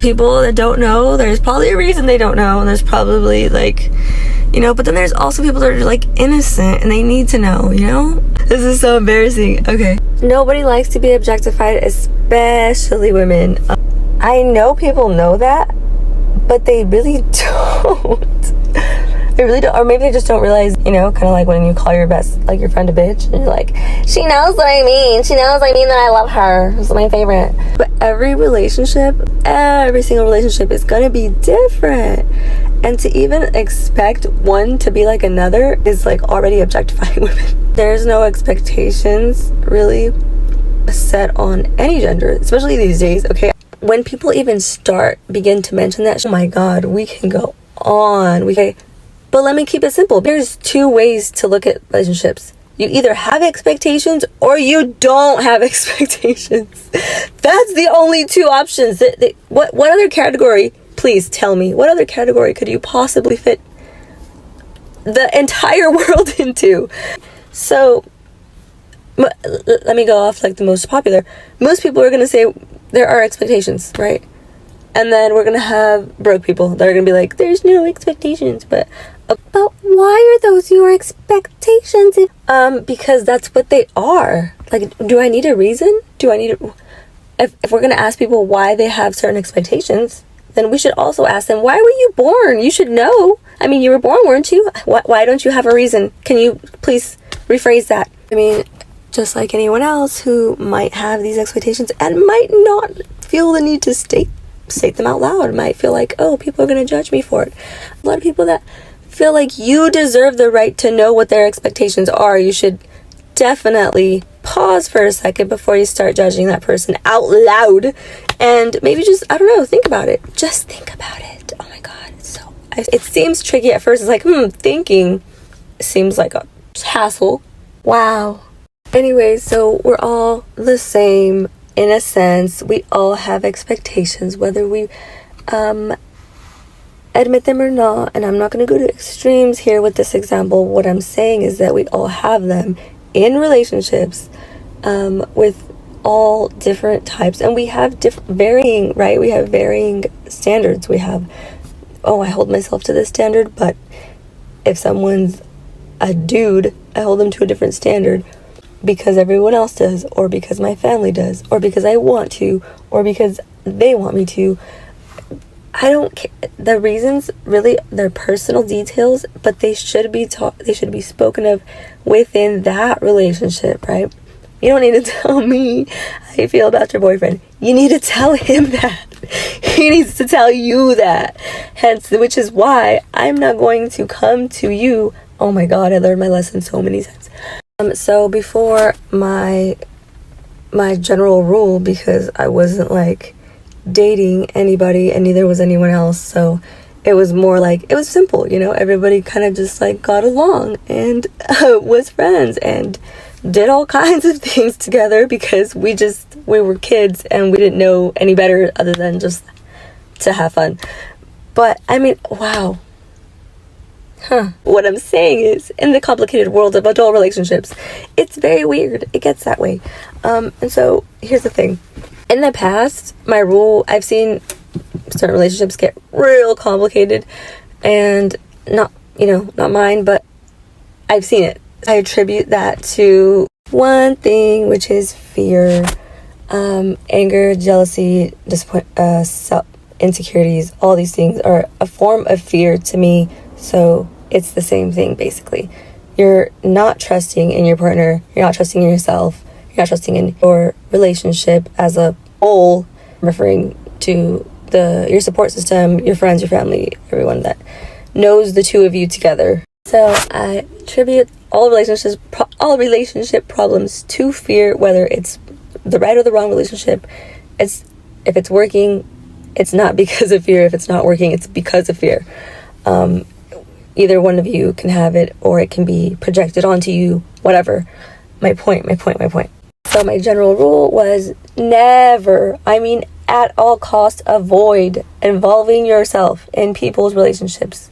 people that don't know, there's probably a reason they don't know, and there's probably like, you know, but then there's also people that are like innocent and they need to know, you know? This is so embarrassing. Okay. Nobody likes to be objectified, especially women. I know people know that, but they really don't. They really don't, or maybe they just don't realize, you know, kind of like when you call your like your friend a bitch, and you're like, she knows what I mean. She knows I mean that I love her. This is my favorite. But every single relationship is gonna be different. And to even expect one to be like another is like already objectifying women. There's no expectations really set on any gender, especially these days, okay? When people even begin to mention that, oh my God, we can go on. But let me keep it simple. There's two ways to look at relationships. You either have expectations or you don't have expectations. That's the only two options. What other category, please tell me, what other category could you possibly fit the entire world into? So, let me go off like the most popular. Most people are going to say there are expectations, right? And then we're going to have broke people that are going to be like, there's no expectations. But why are those your expectations? Because that's what they are. Like, do I need a reason? If we're going to ask people why they have certain expectations, then we should also ask them, why were you born? You should know. I mean, you were born, weren't you? Why don't you have a reason? Can you please rephrase that? I mean, just like anyone else who might have these expectations and might not feel the need to state them out loud, might feel like, oh, people are going to judge me for it. A lot of people that feel like you deserve the right to know what their expectations are. You should definitely pause for a second before you start judging that person out loud, and maybe just, I don't know, think about it. Just think about it. Oh my God, it seems tricky at first. It's like, thinking seems like a hassle. Wow. Anyway, so we're all the same in a sense. We all have expectations, whether we admit them or not. And I'm not going to go to extremes here with this example. What I'm saying is that we all have them in relationships with all different types, and we have varying, right? We have varying standards. We have, I hold myself to this standard, but if someone's a dude, I hold them to a different standard because everyone else does, or because my family does, or because I want to, or because they want me to. I don't care. The reasons, really, they're personal details, but they should be they should be spoken of within that relationship, right? You don't need to tell me how you feel about your boyfriend. You need to tell him that. He needs to tell you that. Hence, which is why I'm not going to come to you. Oh my God, I learned my lesson so many times. So before my general rule, because I wasn't like dating anybody and neither was anyone else, so it was more like, it was simple, you know, everybody kind of just like got along and was friends and did all kinds of things together because we were kids and we didn't know any better other than just to have fun. But I mean, wow. What I'm saying is, in the complicated world of adult relationships, it's very weird. It gets that way. And so here's the thing. In the past, my rule, I've seen certain relationships get real complicated, and not mine, but I've seen it. I attribute that to one thing, which is fear, anger, jealousy, insecurities. All these things are a form of fear to me. So it's the same thing, basically. You're not trusting in your partner. You're not trusting in yourself. You're not trusting in your relationship as a whole. I'm referring to your support system, your friends, your family, everyone that knows the two of you together. So I attribute all relationship problems to fear, whether it's the right or the wrong relationship. If it's working, it's not because of fear. If it's not working, it's because of fear. Either one of you can have it, or it can be projected onto you, whatever. My point. So my general rule was never, at all costs, avoid involving yourself in people's relationships.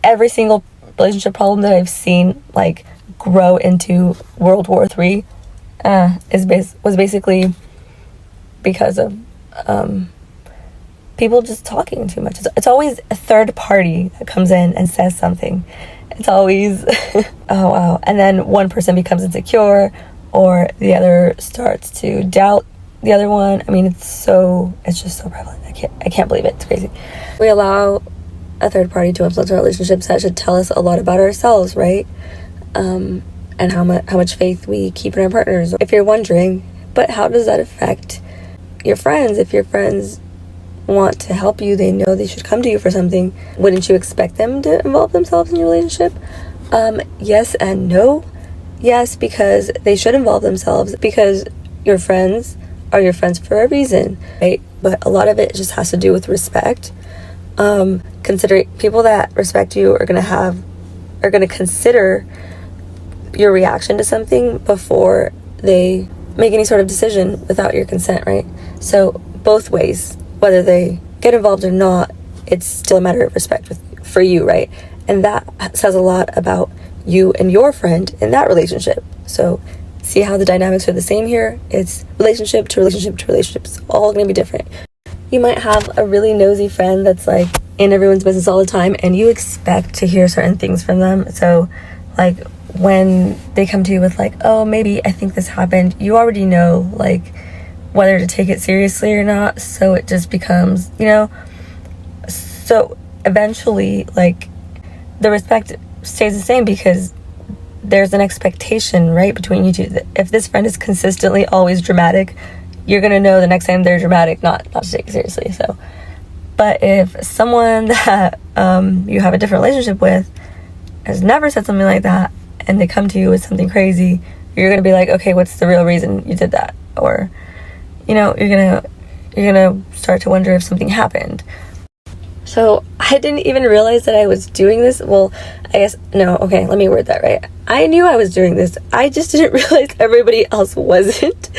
Every single relationship problem that I've seen like grow into World War III was basically because of people just talking too much. It's always a third party that comes in and says something. It's always, oh wow. And then one person becomes insecure, or the other starts to doubt the other one. I mean, it's just so prevalent. I can't believe it. It's crazy. We allow a third party to influence our relationships. That should tell us a lot about ourselves, right? And how much faith we keep in our partners. If you're wondering, but how does that affect your friends? If your friends want to help you, they know they should come to you for something, wouldn't you expect them to involve themselves in your relationship? Yes and no. Yes, because they should involve themselves, because your friends are your friends for a reason, right? But a lot of it just has to do with respect. Considering people that respect you are going to consider your reaction to something before they make any sort of decision without your consent, right? So both ways, whether they get involved or not, it's still a matter of respect for you, right? And that says a lot about you and your friend in that relationship. So see how the dynamics are the same here? It's relationship to relationship to relationship. It's all going to be different. You might have a really nosy friend that's like in everyone's business all the time, and you expect to hear certain things from them. So like when they come to you with like, oh, maybe I think this happened, you already know like whether to take it seriously or not. So it just becomes, so eventually like the respect stays the same, because there's an expectation, right, between you two. If this friend is consistently always dramatic, you're gonna know the next time they're dramatic not to take it seriously. So, but if someone that you have a different relationship with has never said something like that, and they come to you with something crazy, you're gonna be like, okay, what's the real reason you did that? Or, you're gonna start to wonder if something happened. So I didn't even realize that I was doing this. Well, I guess, no, okay, let me word that right. I knew I was doing this. I just didn't realize everybody else wasn't.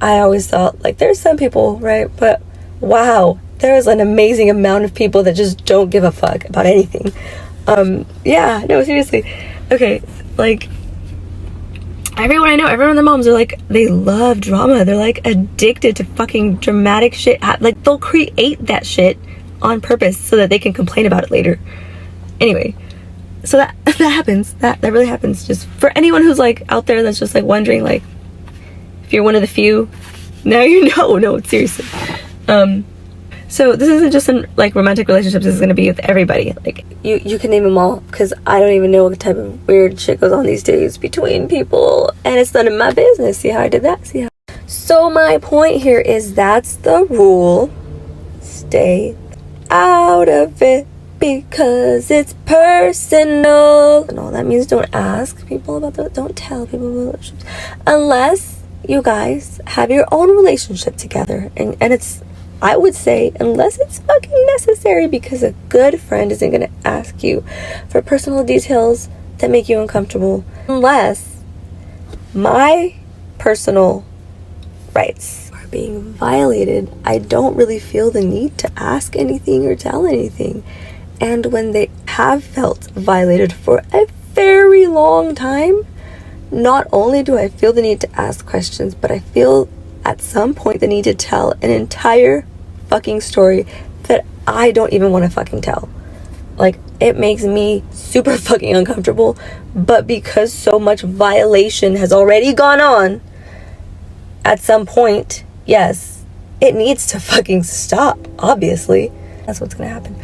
I always thought, like, there's some people, right? But wow, there is an amazing amount of people that just don't give a fuck about anything. Yeah, no, seriously. Okay, like, everyone I know, everyone, their moms are like, they love drama. They're like addicted to fucking dramatic shit. Like, they'll create that shit on purpose so that they can complain about it later. Anyway, so that happens. That really happens. Just for anyone who's like out there that's just like wondering, like, if you're one of the few, now you know. No, seriously. So this isn't just in like romantic relationships. This is gonna be with everybody. Like you can name them all, because I don't even know what type of weird shit goes on these days between people, and it's none of my business. See how I did that? See how? So my point here is that's the rule. Stay out of it because it's personal. And all that means don't ask people about that. Don't tell people about relationships unless you guys have your own relationship together, and it's, I would say, unless it's fucking necessary, because a good friend isn't going to ask you for personal details that make you uncomfortable. Unless my personal rights are being violated, I don't really feel the need to ask anything or tell anything. And when they have felt violated for a very long time, not only do I feel the need to ask questions, but I feel at some point the need to tell an entire fucking story that I don't even want to fucking tell. Like, it makes me super fucking uncomfortable, but because so much violation has already gone on, at some point, yes, it needs to fucking stop, obviously. That's what's gonna happen.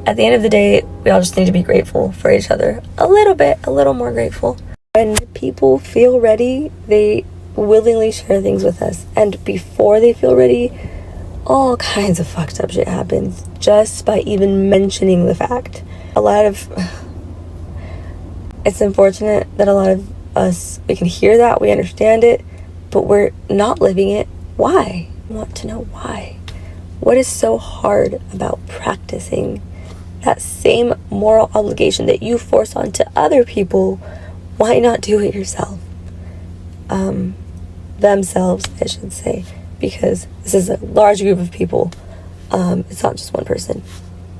At the end of the day, we all just need to be grateful for each other. A little more grateful. When people feel ready, they willingly share things with us. And before they feel ready, all kinds of fucked up shit happens just by even mentioning the fact. It's unfortunate that a lot of us, we can hear that, we understand it, but we're not living it. Why? I want to know why. What is so hard about practicing that same moral obligation that you force onto other people? Why not do it yourself? Themselves, I should say, because this is a large group of people. It's not just one person.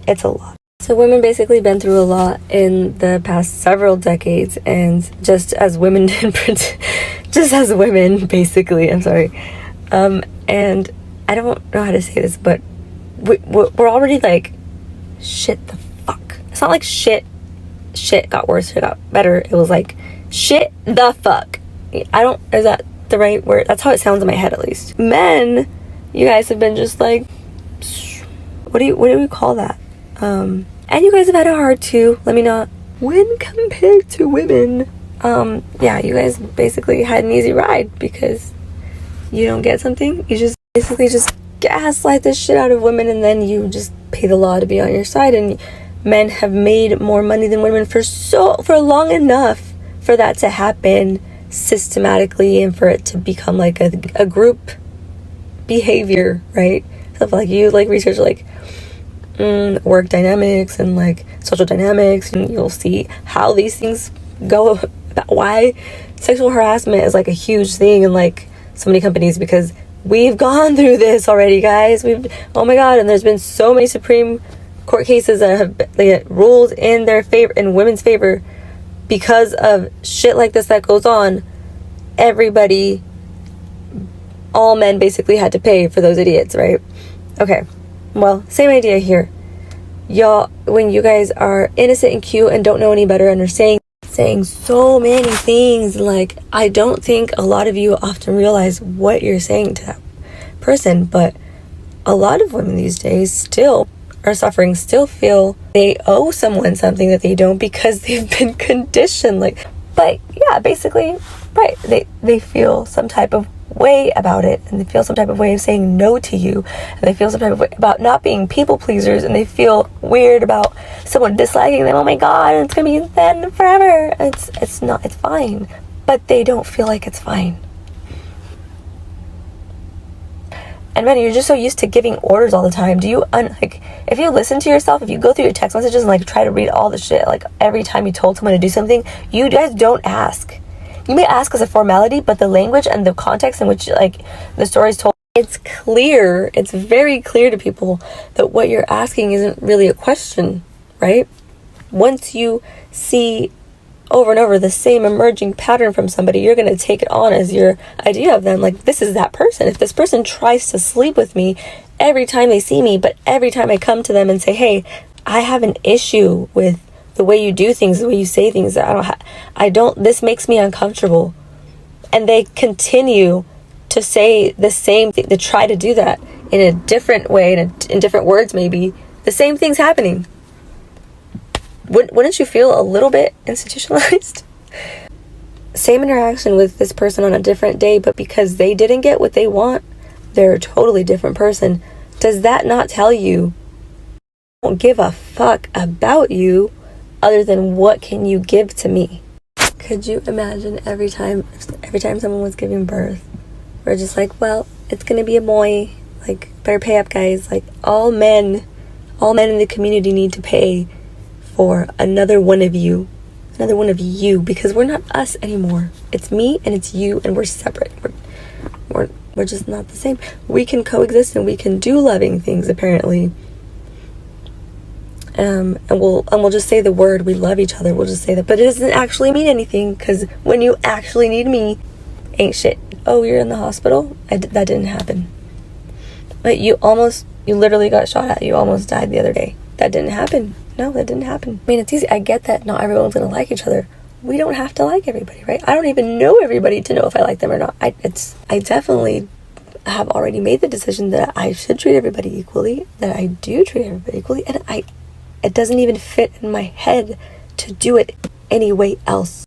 It's a lot. So women basically been through a lot in the past several decades, and just as women, basically, I'm sorry. And I don't know how to say this, but we're already like, shit the fuck. It's not like shit got worse or got better. It was like, shit the fuck. Is that the right word? That's how it sounds in my head, at least. Men, you guys have been just like, what do we call that? And you guys have had it hard too. Let me not. When compared to women, yeah, you guys basically had an easy ride because you don't get something. You just basically just gaslight the shit out of women, and then you just pay the law to be on your side. And men have made more money than women for long enough for that to happen systematically, and for it to become like a group behavior, right? Stuff like you like research like work dynamics and like social dynamics, and you'll see how these things go, about why sexual harassment is like a huge thing in like so many companies, because we've gone through this already, guys. Oh my god, and there's been so many Supreme Court cases that have ruled in their favor, in women's favor, because of shit like this that goes on. Everybody, all men basically had to pay for those idiots, right? Okay, well, same idea here. Y'all, when you guys are innocent and cute and don't know any better and are saying so many things, like, I don't think a lot of you often realize what you're saying to that person, but a lot of women these days still are suffering, still feel they owe someone something that they don't, because they've been conditioned, like, but yeah, basically, right, they feel some type of way about it, and they feel some type of way of saying no to you, and they feel some type of way about not being people pleasers, and they feel weird about someone disliking them. Oh my god, it's gonna be then forever. It's not, it's fine, but they don't feel like it's fine. And man, you're just so used to giving orders all the time. Do you like, if you listen to yourself, if you go through your text messages and like try to read all the shit, like every time you told someone to do something, you guys don't ask. You may ask as a formality, but the language and the context in which like the story is told, it's clear, it's very clear to people that what you're asking isn't really a question, right? Once you see over and over the same emerging pattern from somebody, you're going to take it on as your idea of them. Like, this is that person. If this person tries to sleep with me every time they see me, but every time I come to them and say, hey, I have an issue with the way you do things, the way you say things, this makes me uncomfortable. And they continue to say the same thing, to try to do that in a different way, in different words maybe. The same thing's happening. Wouldn't you feel a little bit institutionalized? Same interaction with this person on a different day, but because they didn't get what they want, they're a totally different person. Does that not tell you I don't give a fuck about you other than what can you give to me? Could you imagine every time someone was giving birth, we're just like, well, it's gonna be a boy, like, better pay up, guys. Like, all men in the community need to pay for another one of you, because we're not us anymore. It's me and it's you, and we're separate. We're just not the same. We can coexist and we can do loving things, apparently. And we'll just say the word, we love each other. We'll just say that, but it doesn't actually mean anything, because when you actually need me, ain't shit. Oh, you're in the hospital? That didn't happen. But you literally got shot at. You almost died the other day. That didn't happen. No, that didn't happen. I mean, it's easy. I get that not everyone's going to like each other. We don't have to like everybody, right? I don't even know everybody to know if I like them or not. I definitely have already made the decision that I should treat everybody equally, that I do treat everybody equally, and it doesn't even fit in my head to do it any way else.